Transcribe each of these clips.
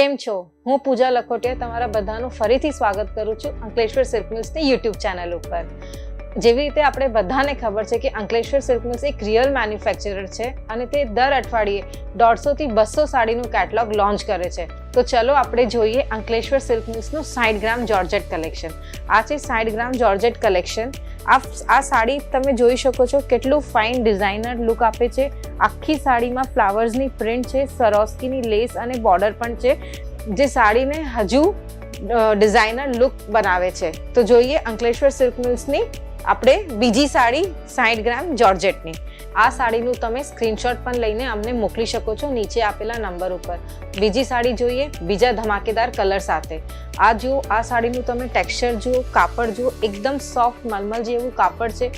કેમ છો? હું પૂજા લખોટિયા તમારા બધાનું ફરીથી સ્વાગત કરું છું અંકલેશ્વર સિલ્ક મિલ્સની યુટ્યુબ ચેનલ ઉપર. જેવી રીતે આપણે બધાને ખબર છે કે અંકલેશ્વર સિલ્ક મિલ્સ એક રિયલ મેન્યુફેક્ચરર છે અને તે દર અઠવાડિયે 150 થી 200 સાડીનું કેટલોગ લોન્ચ કરે છે. તો ચલો આપણે જોઈએ અંકલેશ્વર સિલ્ક મિલ્સનું 60 ગ્રામ જોર્જેટ કલેક્શન. આ છે 60 ગ્રામ જોર્જેટ કલેક્શન. આ સાડી તમે જોઈ શકો છો કેટલું ફાઇન ડિઝાઇનર લુક આપે છે. આખી સાડીમાં ફ્લાવર્સની પ્રિન્ટ છે, સરોસ્કીની લેસ અને બોર્ડર પણ છે, જે સાડીને હજુ ડિઝાઇનર લુક બનાવે છે. તો જોઈએ અંકલેશ્વર સિલ્ક મિલ્સની આપણે બીજી સાડી 60 ગ્રામ જોર્જેટની. આ સાડીનું તમે સ્ક્રીનશોટ પણ લઈને અમને મોકલી શકો છો નીચે આપેલા નંબર ઉપર. બીજી સાડી જોઈએ બીજા ધમાકેદાર કલર સાથે. આ જુઓ, આ સાડીનું તમે ટેક્સચર જુઓ, કાપડ જુઓ, એકદમ સોફ્ટ મલમલ જેવું કાપડ છે.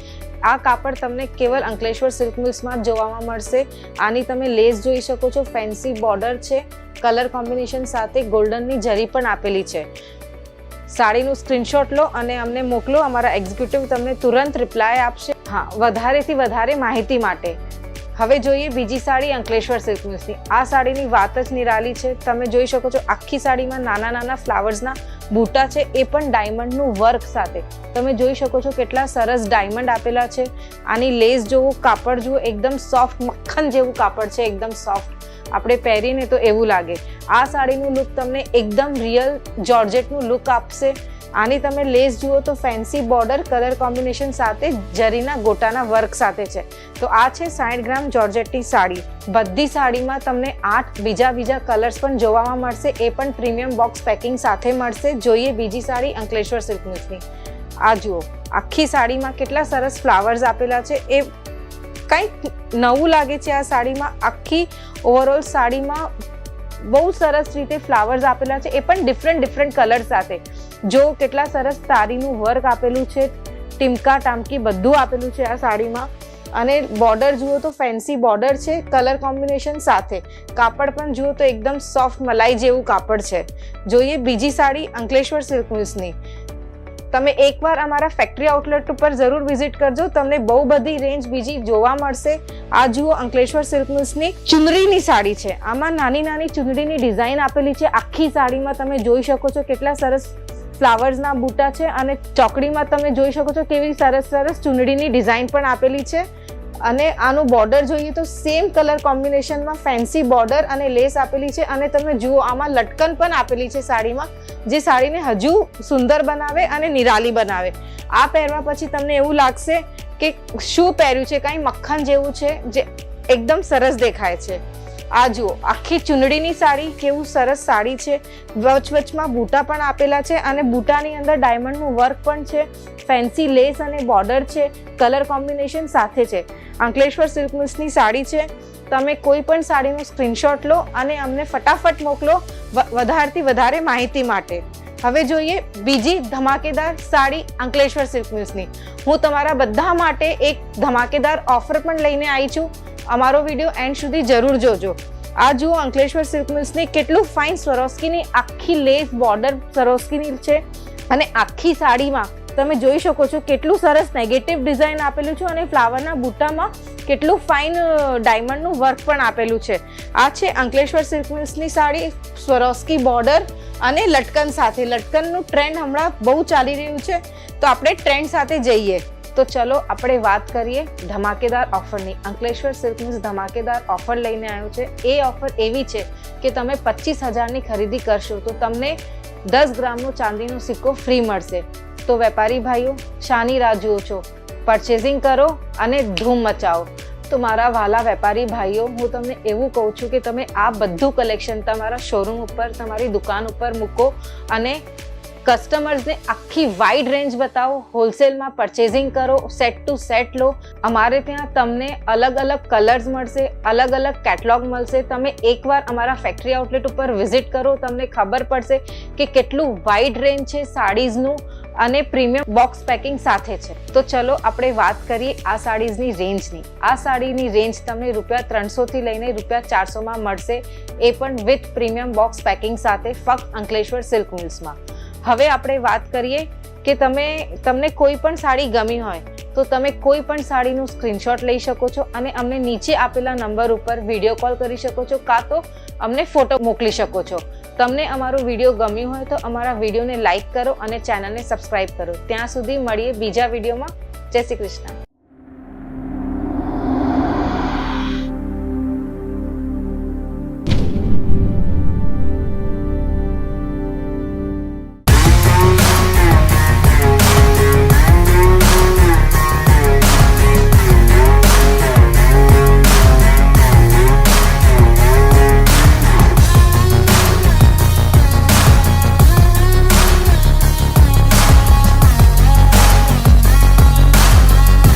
આ કાપડ તમને કેવલ અંકલેશ્વર સિલ્ક મિલ્સમાં જ જોવામાં મળશે. આની તમે લેસ જોઈ શકો છો, ફેન્સી બોર્ડર છે, કલર કોમ્બિનેશન સાથે ગોલ્ડનની જરી પણ આપેલી છે. સાડીનું સ્ક્રીનશોટ લો અને અમને મોકલો. અમારા એક્ઝિક્યુટિવ તમને તુરંત રિપ્લાય આપશે. હા, વધારેથી વધારે માહિતી માટે. હવે જોઈએ બીજી સાડી અંકલેશ્વર સિલ્ક મિલ્સની. આ સાડીની વાત જ નિરાલી છે. તમે જોઈ શકો છો આખી સાડીમાં નાના નાના ફ્લાવર્સના બૂટા છે, એ પણ ડાયમંડનું વર્ક સાથે. તમે જોઈ શકો છો કેટલા સરસ ડાયમંડ આપેલા છે. આની લેસ જોવો, કાપડ જુઓ, એકદમ સોફ્ટ મક્ખન જેવું કાપડ છે, એકદમ સોફ્ટ. આપણે પહેરીને તો એવું લાગે. આ સાડીનું લુક તમને એકદમ રિયલ જોર્જેટનું લુક આપશે. આની તમે લેસ જુઓ તો ફેન્સી બોર્ડર કલર કોમ્બિનેશન સાથે જરીના ગોટાના વર્ક સાથે છે. તો આ છે 60 ગ્રામ જોર્જેટની સાડી. બધી સાડીમાં તમને 8 બીજા કલર્સ પણ જોવામાં મળશે, એ પણ પ્રીમિયમ બોક્સ પેકિંગ સાથે મળશે. જોઈએ બીજી સાડી અંકલેશ્વર સિલ્ક મિલ્સની. આ જુઓ, આખી સાડીમાં કેટલા સરસ ફ્લાવર્સ આપેલા છે. એ કંઈક નવું લાગે છે આ સાડીમાં. આખી ઓવરઓલ સાડીમાં બહુ સરસ રીતે ફ્લાવર્સ આપેલા છે, એ પણ ડિફરન્ટ કલર સાથે. જો કેટલા સરસ તારીનું વર્ક આપેલું છે, ટીમકા ટામકી બધું આપેલું છે આ સાડીમાં. અને બોર્ડર જુઓ તો ફેન્સી બોર્ડર છે, કલર કોમ્બિનેશન સાથે. કાપડ પણ જુઓ તો એકદમ સોફ્ટ મલાઈ જેવું કાપડ છે. જોઈએ બીજી સાડી અંકલેશ્વર સિલ્ક મિલ્સની. તમે એકવાર અમારા ફેક્ટરી આઉટલેટ ઉપર જરૂર વિઝિટ કરજો, તમને બહુ બધી રેન્જ બીજી જોવા મળશે. આ જુઓ અંકલેશ્વર સિલ્ક મિલ્સની ચુંદડીની સાડી છે. આમાં નાની નાની ચુંદડીની ડિઝાઇન આપેલી છે. આખી સાડીમાં તમે જોઈ શકો છો કેટલા સરસ ફ્લાવર્સના બૂટા છે અને ચોકડીમાં તમે જોઈ શકો છો કેવી સરસ ચુંદડીની ડિઝાઇન પણ આપેલી છે. અને આનું બોર્ડર જોઈએ તો સેમ કલર કોમ્બિનેશનમાં ફેન્સી બોર્ડર અને લેસ આપેલી છે. અને તમે જુઓ આમાં લટકન પણ આપેલી છે સાડીમાં, જે સાડીને હજુ સુંદર બનાવે અને નિરાલી બનાવે. આ પહેરવા પછી તમને એવું લાગશે કે શું પહેર્યું છે, કાંઈ મક્ખન જેવું છે, જે એકદમ સરસ દેખાય છે. આ જુઓ આખી ચુંદડીની સાડી, કેવું સરસ સાડી છે. વચમાં બૂટા પણ આપેલા છે અને બૂટાની અંદર ડાયમંડનું વર્ક પણ છે, ફેન્સી લેસ અને બોર્ડર છે, કલર કોમ્બિનેશન સાથે છે. અંકલેશ્વર સિલ્ક મિલ્સની સાડી છે. તમે કોઈ પણ સાડીનો સ્ક્રીનશોટ લો અને અમને ફટાફટ મોકલો વધારેથી વધારે માહિતી માટે. હવે જોઈએ બીજી ધમાકેદાર સાડી અંકલેશ્વર સિલ્ક મિલ્સની. હું તમારા બધા માટે એક ધમાકેદાર ઓફર પણ લઈને આવી છું. અમારો વિડીયો એન્ડ સુધી જરૂર જોજો. આ જુઓ અંકલેશ્વર સિલ્ક મિલ્સની કેટલું ફાઇન સરોસ્કીની આખી લેસ બોર્ડર સરોસ્કીની છે. અને આખી સાડીમાં તમે જોઈ શકો છો કેટલું સરસ નેગેટિવ ડિઝાઇન આપેલું છે અને ફ્લાવરના બૂટામાં કેટલું ફાઇન ડાયમંડનું વર્ક પણ આપેલું છે. આ છે અંકલેશ્વર સિલ્ક મિલ્સની સાડી, સ્વરોસ્કી બોર્ડર અને લટકન સાથે. લટકનનું ટ્રેન્ડ હમણાં બહુ ચાલી રહ્યું છે, તો આપણે ટ્રેન્ડ સાથે જઈએ. તો ચલો આપણે વાત કરીએ ધમાકેદાર ઓફરની. અંકલેશ્વર સિલ્ક મિલ્સ ધમાકેદાર ઓફર લઈને આવ્યો છે. એ ઓફર એવી છે કે તમે 25,000ની ખરીદી કરશો તો તમને 10 ગ્રામનો ચાંદીનો સિક્કો ફ્રી મળશે. તો વેપારી ભાઈઓ, શાની રાહ જુઓ છો? પરચેઝિંગ કરો અને ધૂમ મચાવો. તો મારા વાલા વેપારી ભાઈઓ, હું તમને એવું કહું છું કે તમે આ બધું કલેક્શન તમારા શોરૂમ ઉપર, તમારી દુકાન ઉપર મૂકો અને કસ્ટમર્સને આખી વાઇડ રેન્જ બતાવો. હોલસેલમાં પરચેઝિંગ કરો, સેટ ટુ સેટ લો. અમારે ત્યાં તમને અલગ અલગ કલર્સ મળશે, અલગ અલગ કેટલોગ મળશે. તમે એકવાર અમારા ફેક્ટરી આઉટલેટ ઉપર વિઝિટ કરો, તમને ખબર પડશે કે કેટલું વાઇડ રેન્જ છે સાડીઝનું અને પ્રીમિયમ બોક્સ પેકિંગ સાથે છે. તો ચલો આપણે વાત કરીએ આ સાડીઝની રેન્જની. આ સાડીની રેન્જ તમને ₹300 થી લઈને ₹400માં મળશે, એ પણ વિથ પ્રીમિયમ બોક્સ પેકિંગ સાથે, ફક્ત અંકલેશ્વર સિલ્ક મિલ્સમાં. હવે આપણે વાત કરીએ કે તમને કોઈ પણ સાડી ગમી હોય તો તમે કોઈ પણ સાડીનું સ્ક્રીનશોટ લઈ શકો છો અને અમને નીચે આપેલા નંબર ઉપર વિડીયો કોલ કરી શકો છો, કાં તો અમને ફોટો મોકલી શકો છો. તમને અમારો વિડીયો ગમ્યું હોય તો અમારા વિડીયોને લાઇક કરો અને ચેનલને સબસ્ક્રાઇબ કરો. ત્યાં સુધી મળીએ બીજા વિડીયોમાં. જય શ્રી કૃષ્ણ.